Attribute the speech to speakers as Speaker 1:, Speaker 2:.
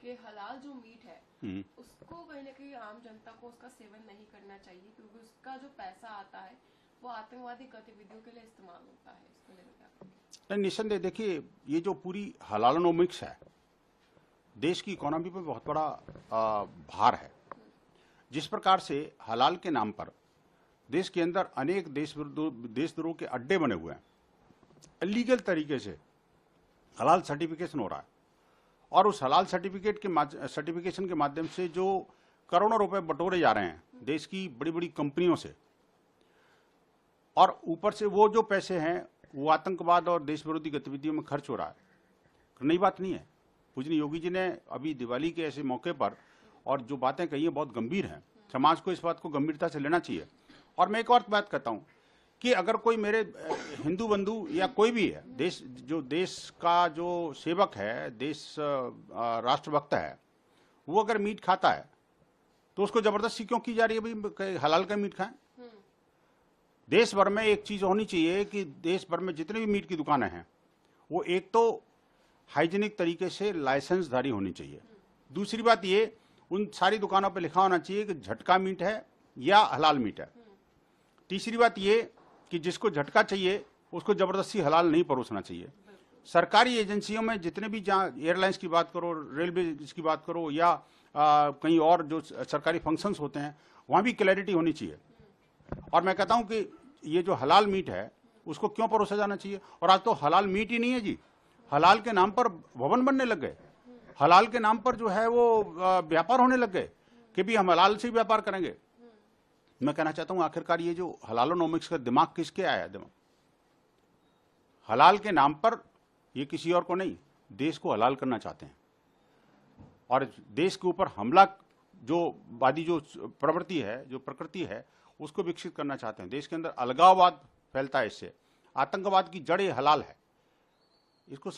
Speaker 1: कि हलाल जो मीट है उसको कहीं ना कहीं आम जनता को उसका सेवन नहीं करना चाहिए, क्योंकि उसका जो पैसा आता है वो आतंकवादी गतिविधियों के लिए इस्तेमाल होता है। इसको लेकर
Speaker 2: निस्संदेह देखिए, ये जो पूरी हलालोनोमिक्स है, देश की इकोनॉमी पे बहुत बड़ा भार है। जिस प्रकार से हलाल के नाम पर देश के अंदर अनेक देशद्रोह के अड्डे बने हुए हैं, इलीगल तरीके से हलाल सर्टिफिकेशन हो रहा है, और उस हलाल सर्टिफिकेशन के माध्यम से जो करोड़ों रुपए बटोरे जा रहे हैं देश की बड़ी बड़ी कंपनियों से, और ऊपर से वो जो पैसे हैं वो आतंकवाद और देश विरोधी गतिविधियों में खर्च हो रहा है। नई बात नहीं है। पूजनीय योगी जी ने अभी दिवाली के ऐसे मौके पर और जो बातें कही हैं बहुत गंभीर हैं। समाज को इस बात को गंभीरता से लेना चाहिए। और मैं एक और बात कहता हूं कि अगर कोई मेरे हिंदू बंधु या कोई भी है, देश का जो सेवक है, देश राष्ट्रभक्त है, वो अगर मीट खाता है तो उसको जबरदस्ती क्यों की जा रही है भाई हलाल का मीट खाएं? देश भर में एक चीज होनी चाहिए कि देश भर में जितने भी मीट की दुकानें हैं वो एक तो हाइजीनिक तरीके से लाइसेंसधारी होनी चाहिए। दूसरी बात ये, उन सारी दुकानों पर लिखा होना चाहिए कि झटका मीट है या हलाल मीट है। तीसरी बात ये कि जिसको झटका चाहिए उसको जबरदस्ती हलाल नहीं परोसना चाहिए। सरकारी एजेंसियों में जितने भी, जहाँ एयरलाइंस की बात करो, रेलवे की बात करो, या कहीं और जो सरकारी फंक्शंस होते हैं, वहाँ भी क्लैरिटी होनी चाहिए। और मैं कहता हूं कि ये जो हलाल मीट है उसको क्यों परोसा जाना चाहिए। और आज तो हलाल मीट ही नहीं है जी, हलाल के नाम पर भवन बनने लग गए, हलाल के नाम पर जो है वो व्यापार होने लग गए कि भी हम हलाल से ही व्यापार करेंगे। मैं कहना चाहता हूं आखिरकार ये जो हलालोनोमिक्स का दिमाग किसके आया दिमाग? हलाल के नाम पर ये किसी और को नहीं, देश को हलाल करना चाहते हैं और देश के ऊपर हमला जो प्रवृत्ति है, जो प्रकृति है, उसको विकसित करना चाहते हैं। देश के अंदर अलगाववाद फैलता है, इससे आतंकवाद की जड़ हलाल है। इसको